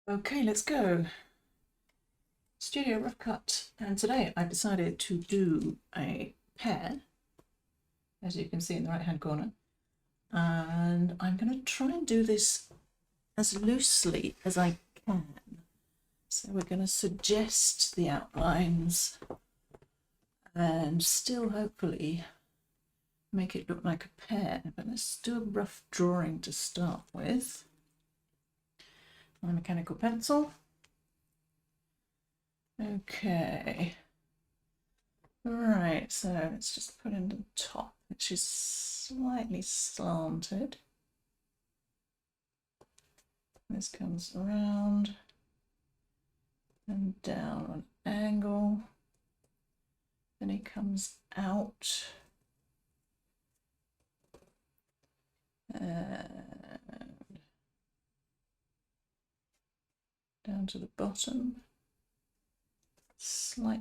Okay, let's go. Studio rough cut. And today I decided to do a pear, as you can see in the right hand corner. And I'm going to try and do this as loosely as I can. So we're going to suggest the outlines and still hopefully make it look like a pear. But let's do a rough drawing to start with. My mechanical pencil. Okay. Right, so let's just put in the top, which is slightly slanted. This comes around and down on an angle. Then it comes out. And down to the bottom. Slight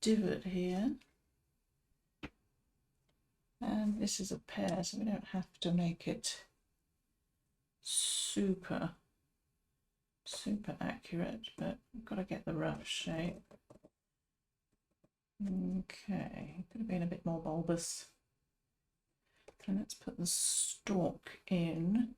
divot here. And this is a pear, so we don't have to make it super accurate, but we've got to get the rough shape. Okay, could have been a bit more bulbous. And let's put the stalk in.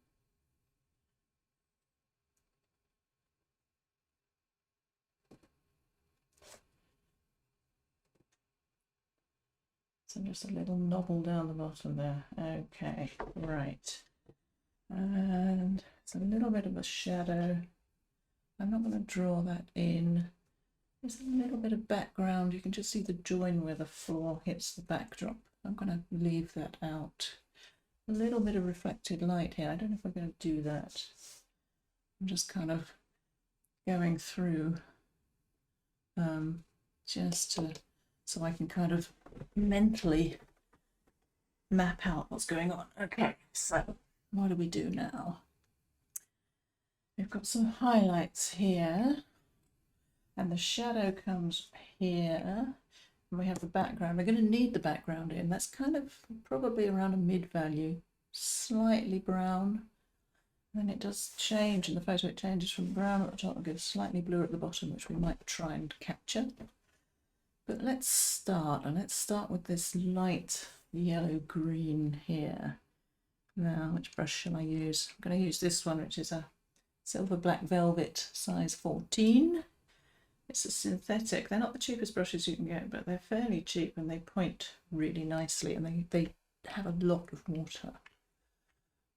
So just a little knobble down the bottom there. Okay, right. And it's a little bit of a shadow. I'm not going to draw that in. There's a little bit of background. You can just see the join where the floor hits the backdrop. I'm going to leave that out. A little bit of reflected light here. I don't know if we're going to do that. I'm just kind of going through so I can kind of mentally map out what's going on. Okay, so what do we do now? We've got some highlights here, and the shadow comes here, and we have the background. We're going to need the background in. That's kind of probably around a mid value, slightly brown. And then it does change in the photo. It changes from brown at the top and goes slightly bluer at the bottom, which we might try and capture. But let's start, and let's start with this light yellow green here. Now, which brush shall I use? I'm going to use this one, which is a Silver Black Velvet size 14. It's a synthetic. They're not the cheapest brushes you can get, but they're fairly cheap and they point really nicely, and they have a lot of water.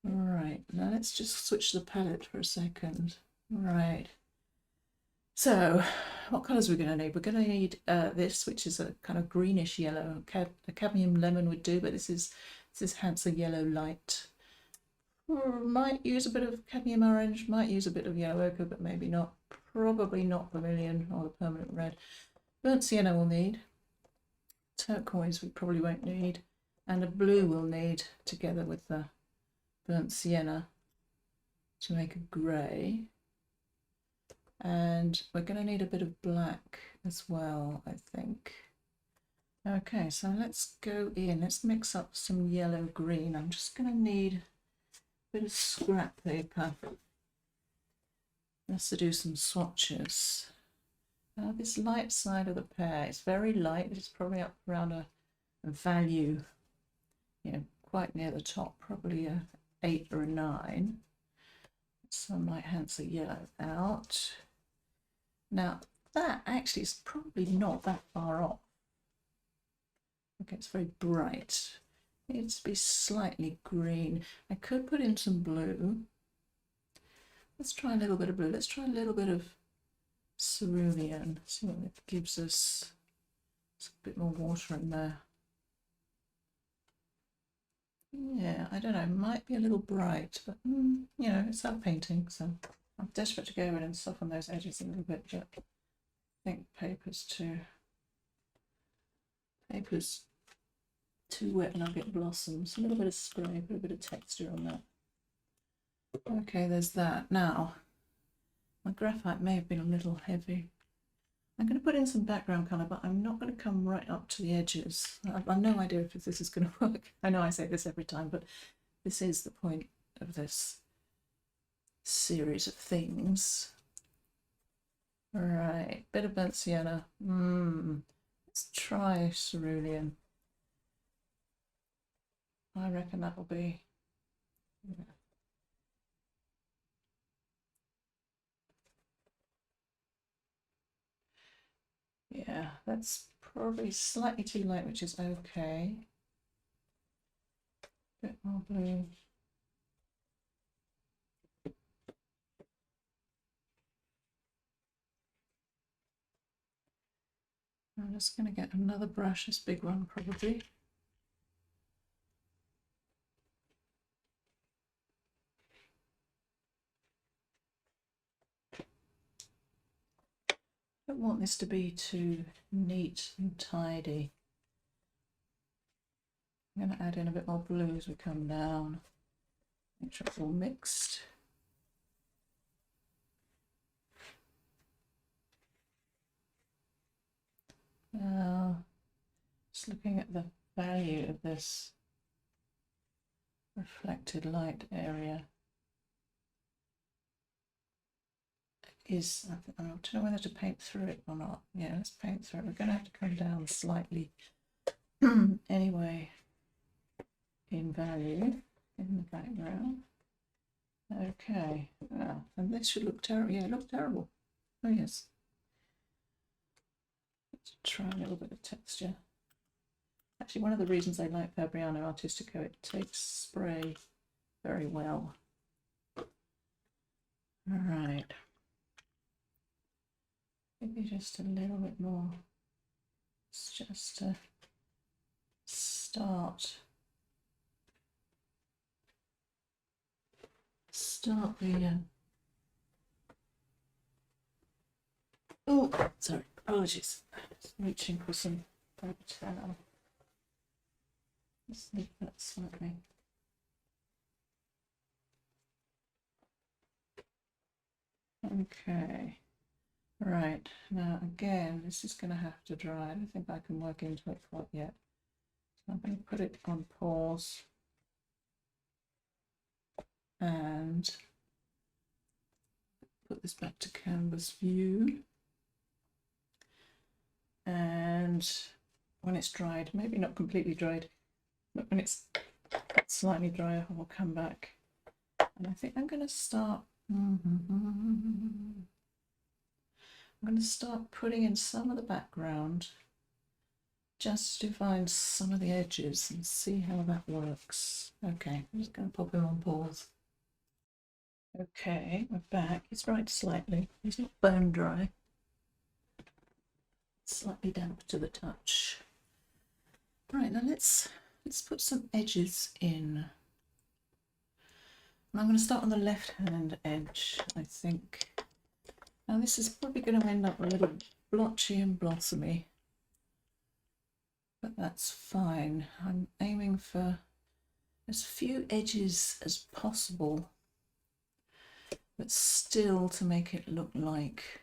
Right, now let's just switch the palette for a second. Right. So, what colours are we going to need? We're going to need this, which is a kind of greenish yellow. A cadmium lemon would do, but this is Hansa Yellow Light. Might use a bit of cadmium orange, might use a bit of yellow ochre, but maybe not. Probably not vermilion or the permanent red. Burnt sienna we'll need. Turquoise we probably won't need. And a blue we'll need together with the burnt sienna to make a grey. And we're going to need a bit of black as well, I think. Okay, so let's go in. Let's mix up some yellow green. I'm just going to need a bit of scrap paper. Let's do some swatches. This light side of the pear is very light. It's probably up around a value, quite near the top, probably a 8 or a 9. Some light Hansa yellow out. Now, that actually is probably not that far off. Okay, it's very bright. It needs to be slightly green. I could put in some blue. Let's try a little bit of blue. Let's try a little bit of cerulean. See what it gives us. It's a bit more water in there. Yeah, I don't know. It might be a little bright, but it's our painting, so I'm desperate to go in and soften those edges a little bit, but I think paper's too wet and I'll get blossoms. A little bit of spray, put a bit of texture on that. Okay, there's that. Now, my graphite may have been a little heavy. I'm going to put in some background colour, but I'm not going to come right up to the edges. I've no idea if this is going to work. I know I say this every time, but this is the point of this series of things. Right, bit of burnt sienna. Let's try cerulean. I reckon that'll be. Yeah, that's probably slightly too light, which is okay. Bit more blue. I'm just going to get another brush, this big one probably. I don't want this to be too neat and tidy. I'm going to add in a bit more blue as we come down. Make sure it's all mixed. Now, just looking at the value of this reflected light area is, I don't know whether to paint through it or not. Yeah, let's paint through it. We're going to have to come down slightly anyway in value in the background. Okay, and this should look terrible. Yeah, it looked terrible. Oh yes. Let's try a little bit of texture. Actually, one of the reasons I like Fabriano Artistico, it takes spray very well. All right. Maybe just a little bit more. It's just to start the oh, sorry, apologies. Reaching for some towel. Let's leave that slightly. Okay. Right, now again, this is going to have to dry. I don't think I can work into it quite yet. So I'm going to put it on pause and put this back to canvas view. And when it's dried, maybe not completely dried, but when it's slightly drier, I'll come back. And I think I'm going to start. I'm going to start putting in some of the background just to find some of the edges and see how that works. Okay, I'm just going to pop him on pause. Okay, we're back. He's dried slightly. He's not bone dry. Slightly damp to the touch. Right, now let's put some edges in. And I'm going to start on the left-hand edge, I think. Now this is probably going to end up a little blotchy and blossomy, but that's fine. I'm aiming for as few edges as possible, but still to make it look like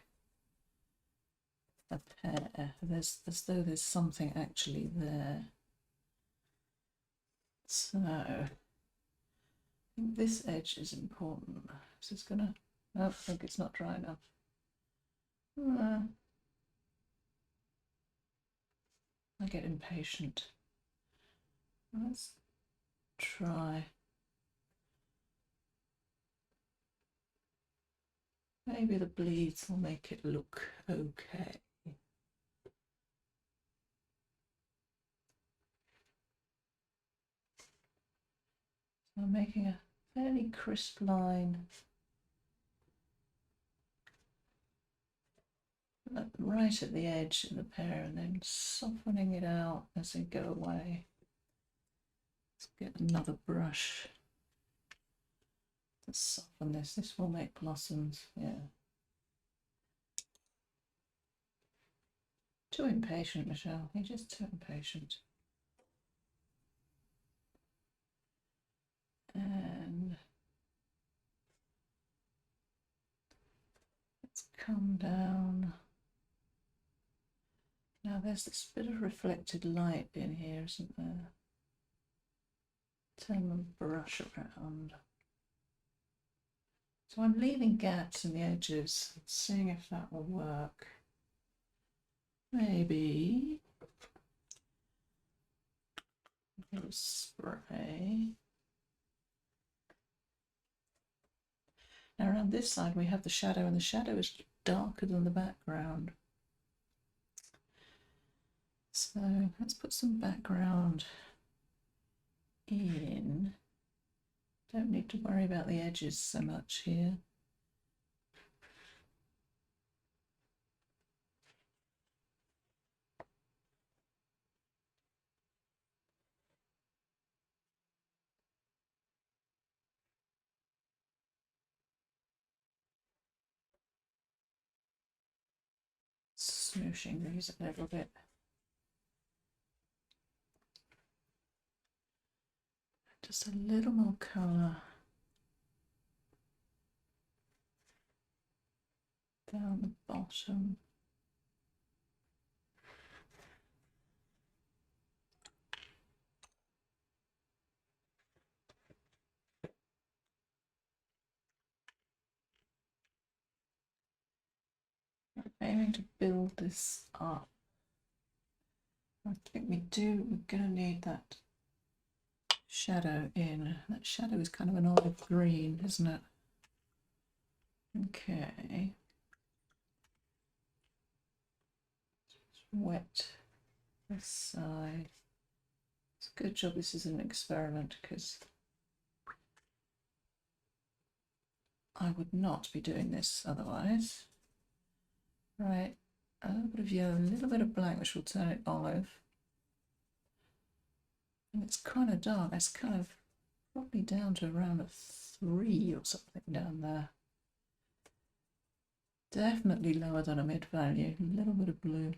a pear. As though there's something actually there. So I think this edge is important. This is gonna, oh, I think it's not dry enough. I get impatient. Let's try. Maybe the bleeds will make it look okay. So I'm making a fairly crisp line right at the edge of the pear and then softening it out as they go away. Let's get another brush to soften this. This will make blossoms, yeah. Too impatient, Michelle. You're just too impatient. And let's come down. Now there's this bit of reflected light in here, isn't there? Turn the brush around. So I'm leaving gaps in the edges, seeing if that will work. Maybe a little spray. Now around this side we have the shadow, and the shadow is darker than the background. So let's put some background in. Don't need to worry about the edges so much here. Smooshing these a little bit. Just a little more colour down the bottom. I'm aiming to build this up. I think we're going to need that shadow in. That shadow is kind of an olive green, isn't it? Okay. Just wet this side. It's a good job this is an experiment, because I would not be doing this otherwise. Right, a little bit of yellow, a little bit of black, which will turn it olive. And it's kind of dark. It's kind of probably down to around a 3 or something down there. Definitely lower than a mid value. A little bit of blue.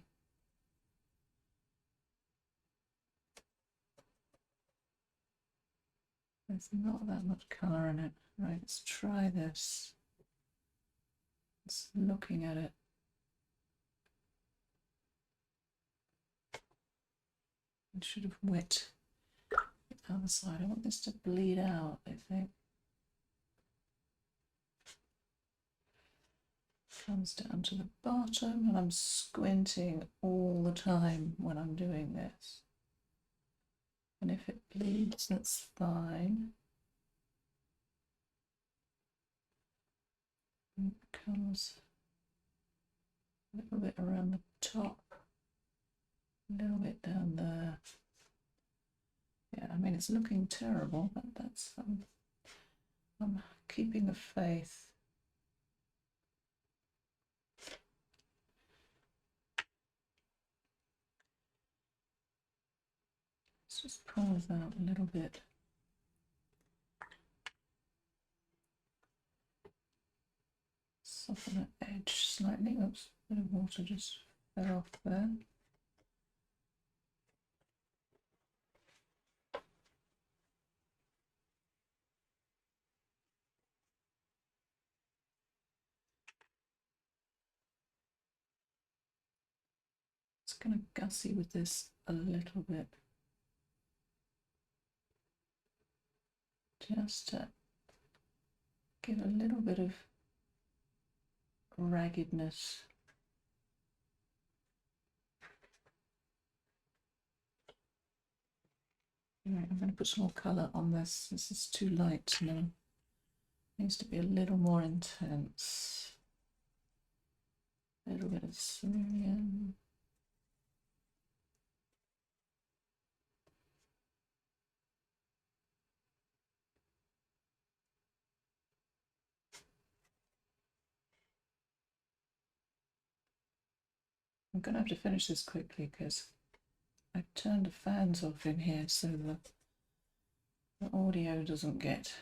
There's not that much colour in it. Right, let's try this. Just looking at it. I should have wet the other side. I want this to bleed out, I think. Comes down to the bottom, and I'm squinting all the time when I'm doing this. And if it bleeds, that's fine. And it comes a little bit around the top, a little bit down there. Yeah, I mean, it's looking terrible, but that's I'm keeping the faith. Let's just pull this out a little bit. Soften the edge slightly. Oops, a bit of water just fell off there. It's kind of gussy with this a little bit. Just to give a little bit of raggedness. Right, I'm going to put some more colour on this. This is too light now. Needs to be a little more intense. A little bit of cerulean. I'm going to have to finish this quickly because I've turned the fans off in here so the audio doesn't get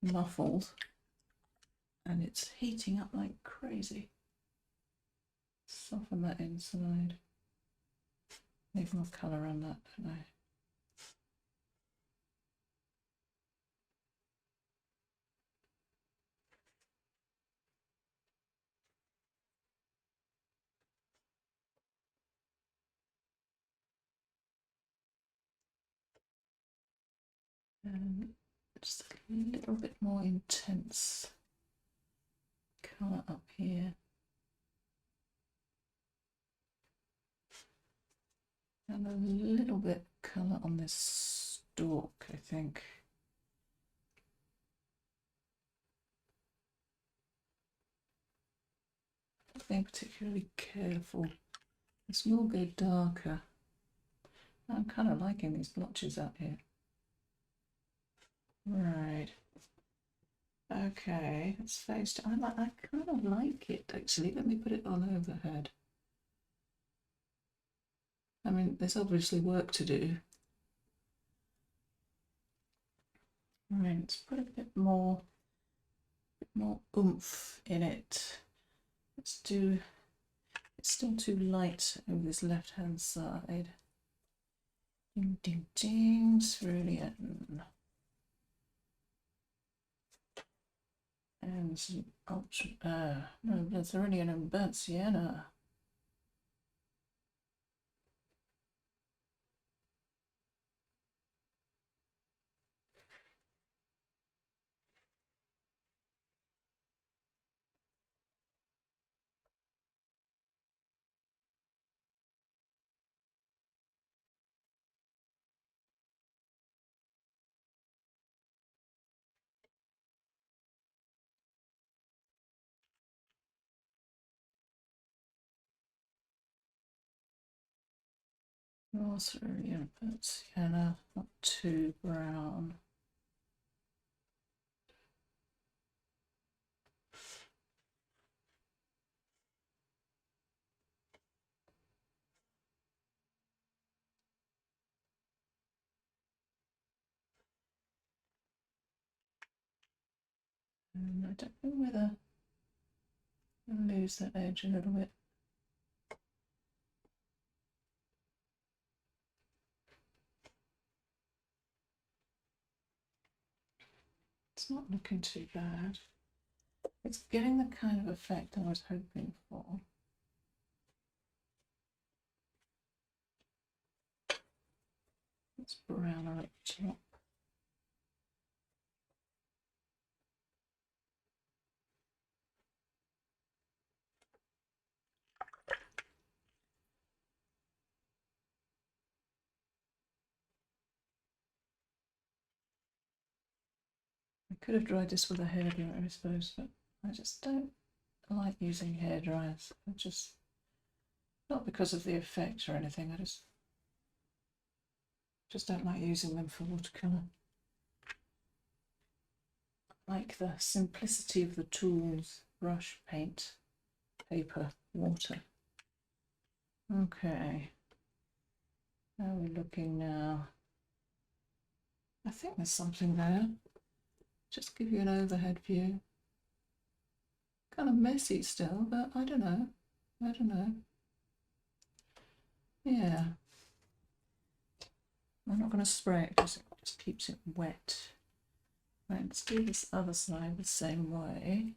muffled, and it's heating up like crazy. Soften that inside. Need more colour on that, don't I? And just a little bit more intense colour up here. And a little bit colour on this stalk, I think. Not being particularly careful. This will go darker. I'm kind of liking these blotches out here. Right. Okay, it's faced. I kind of like it actually. Let me put it on overhead. I mean, there's obviously work to do. Right, let's put a bit more oomph in it. Let's do. It's still too light over this left-hand side. Ding, ding, ding, cerulean. And some ultra, no, the cerulean and burnt sienna. More cerulean, burnt sienna, not too brown. And I don't know whether I'll lose that edge a little bit. It's not looking too bad. It's getting the kind of effect I was hoping for. It's browner up top. I could have dried this with a hairdryer, I suppose, but I just don't like using hairdryers. I just, not because of the effect or anything, I just don't like using them for watercolour. I like the simplicity of the tools: brush, paint, paper, water. Okay, how are we looking now? I think there's something there. Just give you an overhead view. Kind of messy still, but I don't know. I don't know. Yeah. I'm not going to spray it because it just keeps it wet. Right, let's do this other side the same way.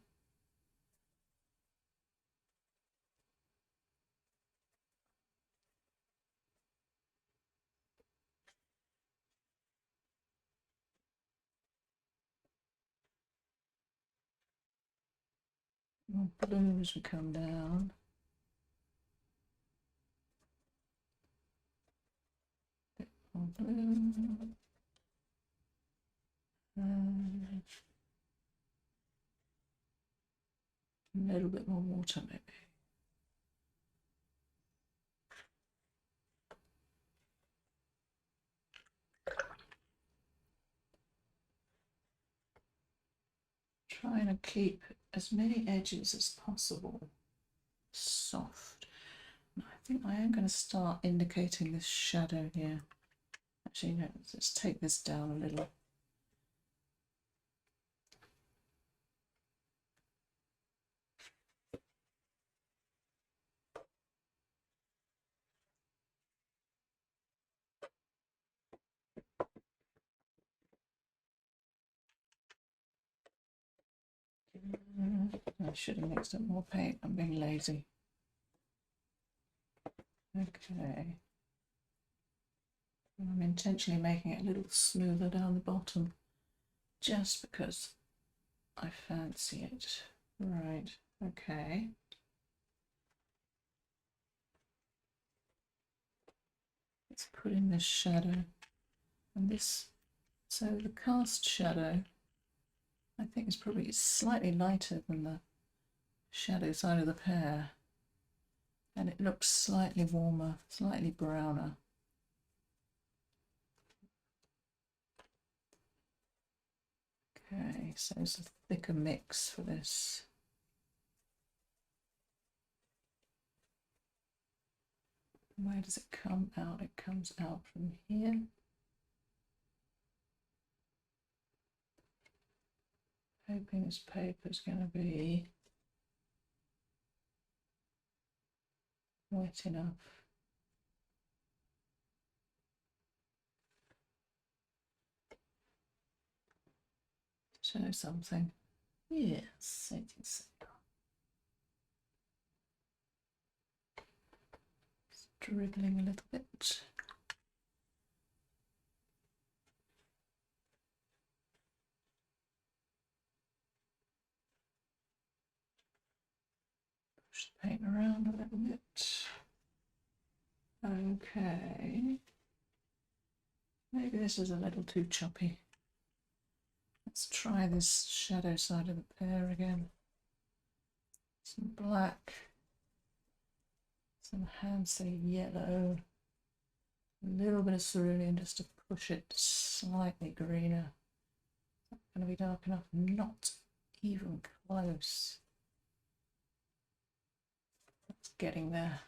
More blue as we come down. Bit more blue. A little bit more water maybe. Trying to keep as many edges as possible soft. I think I am going to start indicating this shadow here. Actually, no, let's take this down a little. I should have mixed up more paint. I'm being lazy. Okay. I'm intentionally making it a little smoother down the bottom just because I fancy it. Right, okay. Let's put in this shadow and this. So the cast shadow, I think, is probably slightly lighter than the shadow side of the pear, and it looks slightly warmer, slightly browner. Okay, so it's a thicker mix for this. Where does it come out? It comes out from here. Hoping this paper is going to be wet enough. Show something. Yes, I think so. Dribbling a little bit. Push the paint around a little bit. Okay. Maybe this is a little too choppy. Let's try this shadow side of the pear again. Some black, some handsy yellow, a little bit of cerulean just to push it slightly greener. Not going to be dark enough, not even close. It's getting there.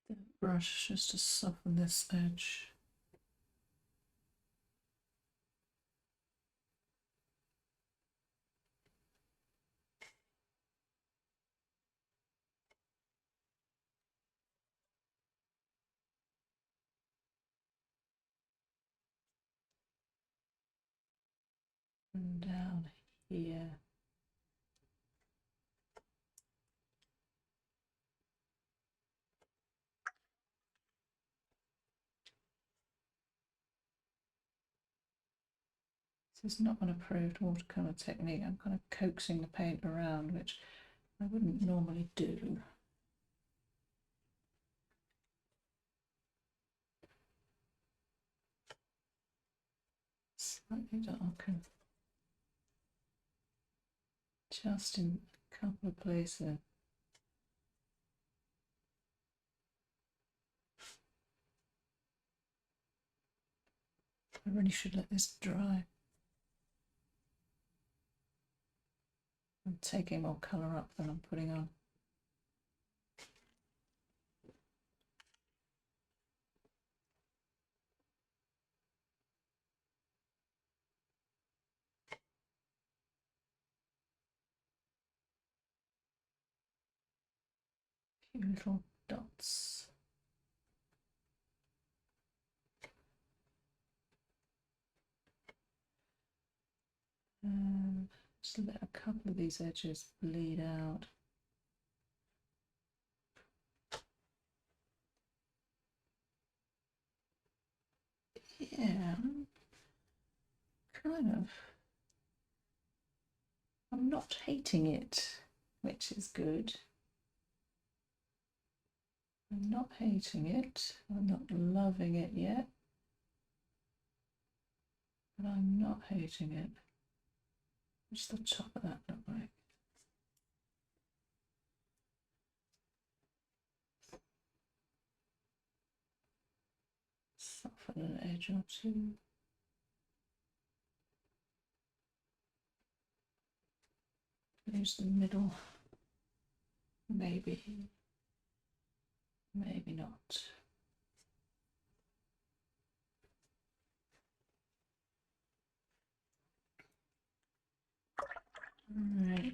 The brush just to soften this edge. And down here. This is not an approved watercolor technique. I'm kind of coaxing the paint around, which I wouldn't normally do. Slightly darker. Just in a couple of places. I really should let this dry. I'm taking more colour up than I'm putting on. A few little dots. Just let a couple of these edges bleed out. Yeah, I'm not hating it, which is good. I'm not hating it. I'm not loving it yet, but I'm not hating it. What's the top of that look like? Soften an edge or two. Use the middle. Maybe. Maybe not. Alright.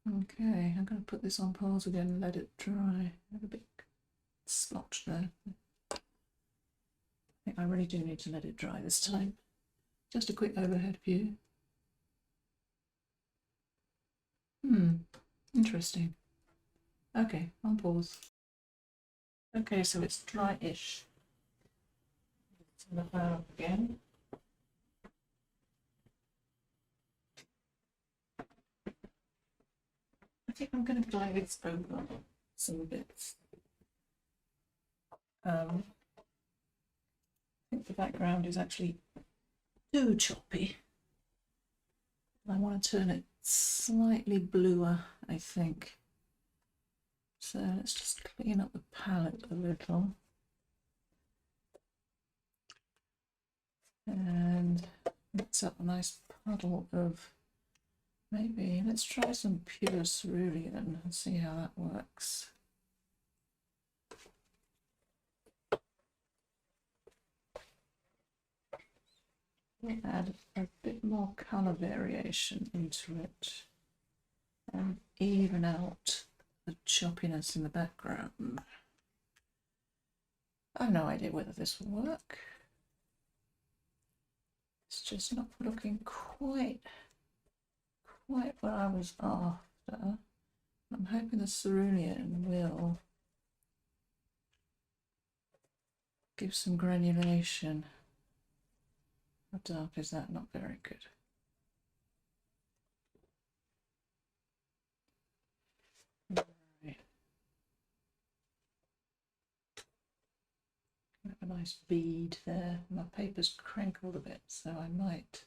Okay, I'm going to put this on pause again and let it dry. I have a bit splotch there. think I really do need to let it dry this time. Just a quick overhead view. Interesting. Okay, I'll pause. Okay, so it's dry-ish. Turn the fire up again. I think I'm going to glaze over some bits. I think the background is actually too choppy. I want to turn it slightly bluer, I think. So let's just clean up the palette a little. And mix up a nice puddle of, maybe, let's try some pure cerulean and see how that works. We'll add a bit more colour variation into it and even out the choppiness in the background. I have no idea whether this will work. It's just not looking quite what I was after. I'm hoping the cerulean will give some granulation. How dark is that? Not very good. Right. Have a nice bead there. My paper's crinkled a bit, so I might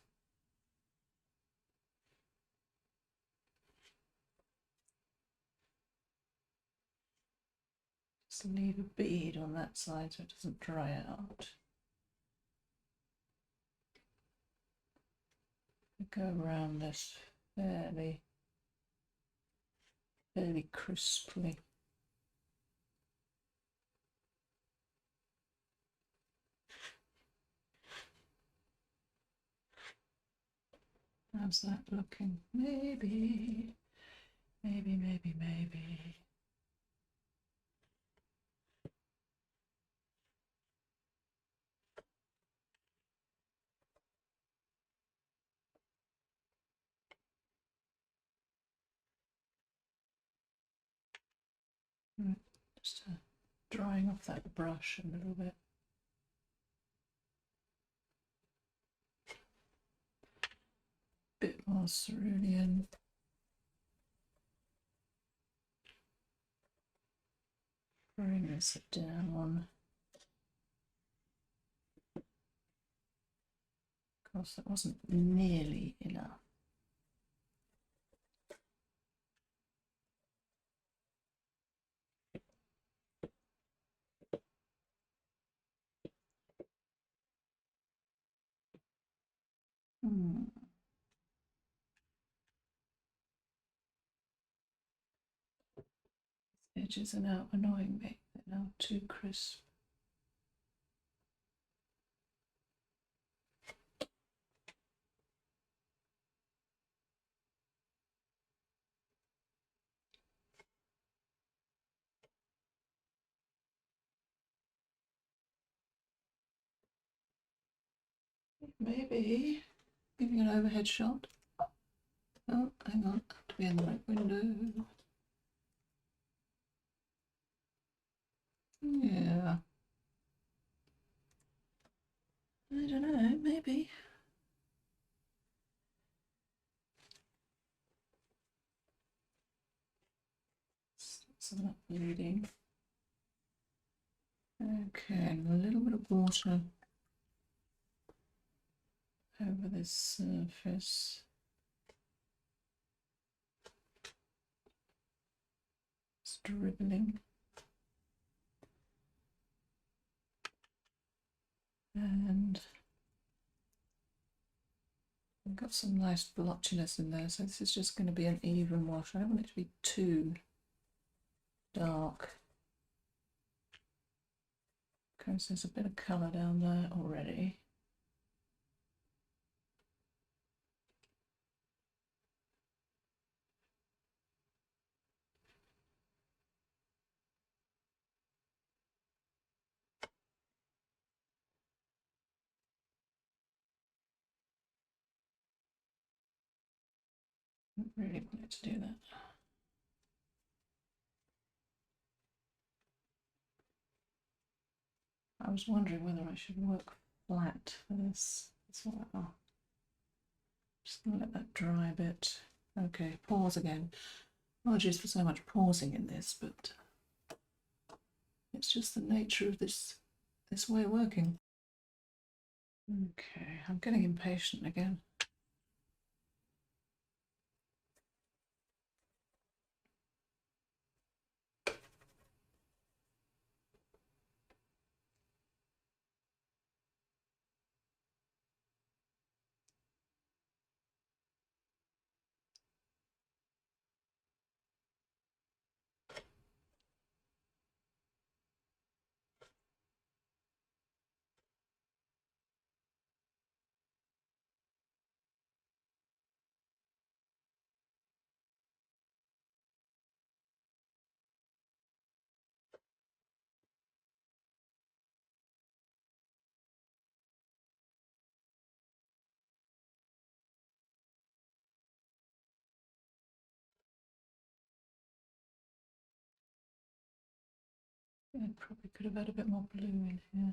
just leave a bead on that side so it doesn't dry out. Go around this fairly crisply. How's that looking? Maybe. Right, just drying off that brush a little bit. Bit more cerulean. Bring this down. Of course, that wasn't nearly enough. Edges are now annoying me. They're now too crisp. Maybe giving an overhead shot. Oh, hang on, I have to be in the right window. Yeah. I don't know, maybe. Some of that bleeding. Okay, and a little bit of water over this surface. It's dribbling. And I've got some nice blotchiness in there, so this is just going to be an even wash. I don't want it to be too dark. Because there's a bit of colour down there already. really wanted to do that. I was wondering whether I should work flat for this as well. Just gonna let that dry a bit. Okay, pause again. Apologies for so much pausing in this, but it's just the nature of this way of working. Okay, I'm getting impatient again. I probably could have had a bit more blue in here.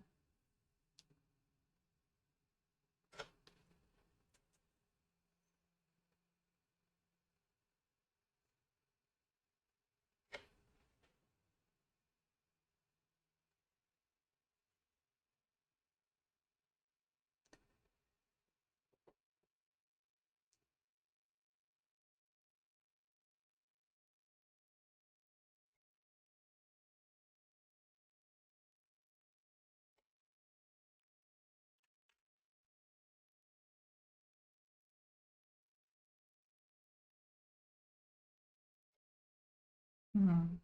Hmm.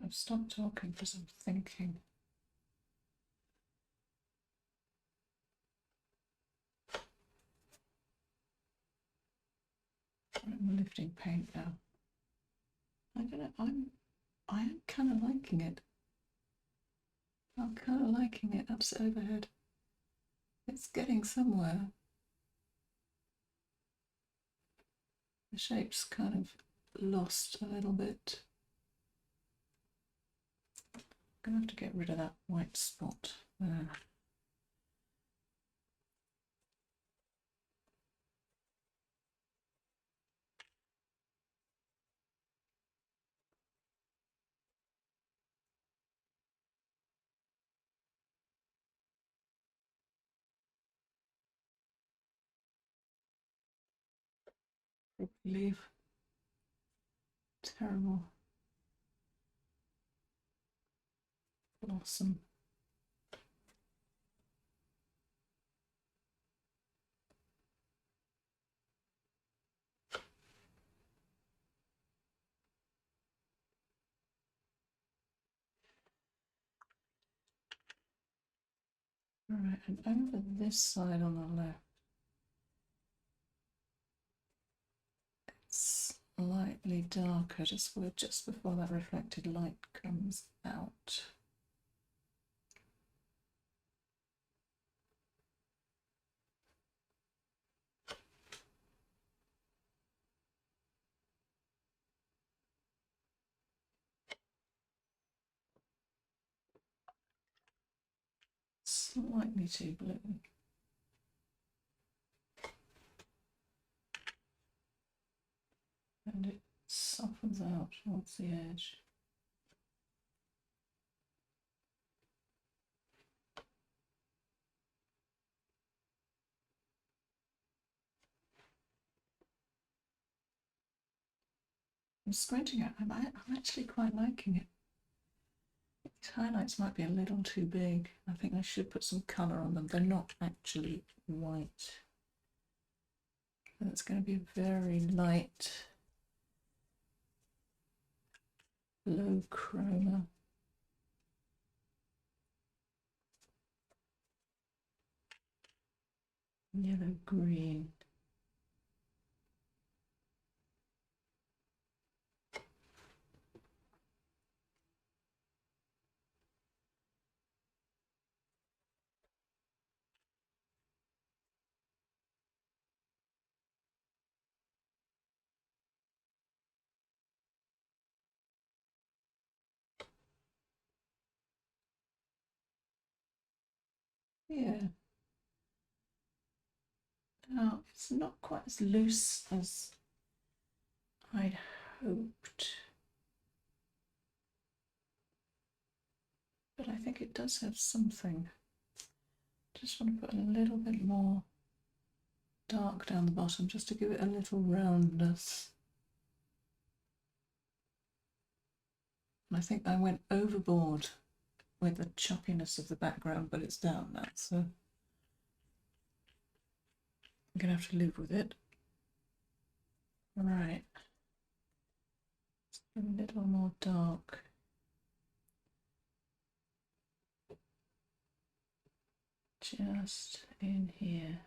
I've stopped talking because I'm thinking. I'm lifting paint now. I don't know. I am kind of liking it. I'm kind of liking it. Upset overhead. It's getting somewhere. The shape's kind of lost a little bit. I'm gonna have to get rid of that white spot there. Leave. Terrible. Blossom. All right, and over this side on the left, it's slightly darker, just before that reflected light comes out. Slightly too blue. And it softens out towards the edge. I'm squinting out. I'm actually quite liking it. These highlights might be a little too big. I think I should put some colour on them. They're not actually white. That's going to be very light, low chroma. Yellow green. Yeah. Now it's not quite as loose as I'd hoped, but I think it does have something. Just want to put a little bit more dark down the bottom just to give it a little roundness. And I think I went overboard with the choppiness of the background, but it's down now, so I'm gonna have to live with it. Right, a little more dark. Just in here.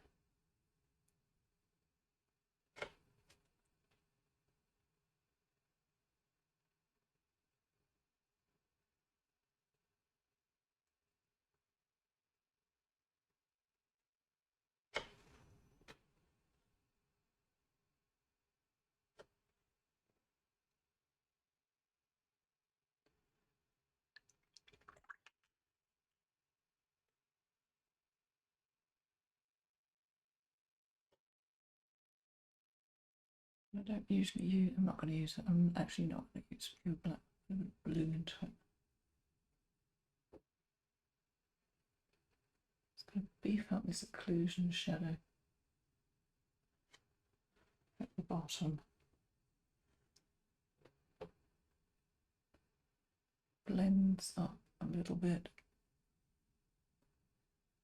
I don't usually use, I'm not going to use it, I'm actually not going to use pure black and blue into it. It's going to beef up this occlusion shadow at the bottom. Blends up a little bit,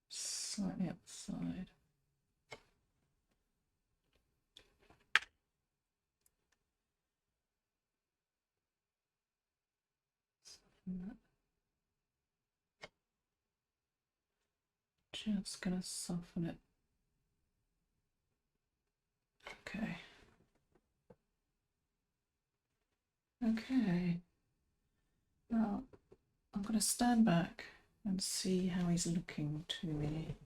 slightly up the side. Just going to soften it. Okay. Okay. Now I'm going to stand back and see how he's looking to me.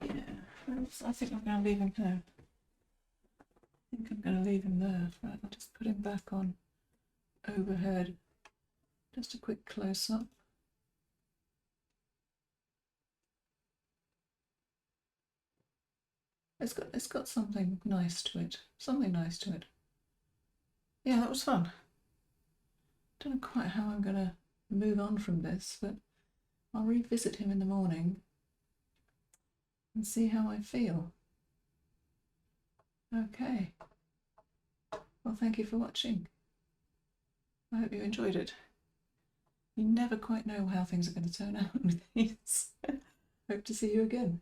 Yeah, I think I'm going to leave him there. I think I'm going to leave him there. Right, I'll just put him back on overhead. Just a quick close-up. It's got something nice to it. Something nice to it. Yeah, that was fun. Don't know quite how I'm going to move on from this, but I'll revisit him in the morning and see how I feel. Okay. Well, thank you for watching. I hope you enjoyed it. You never quite know how things are going to turn out with these. Hope to see you again.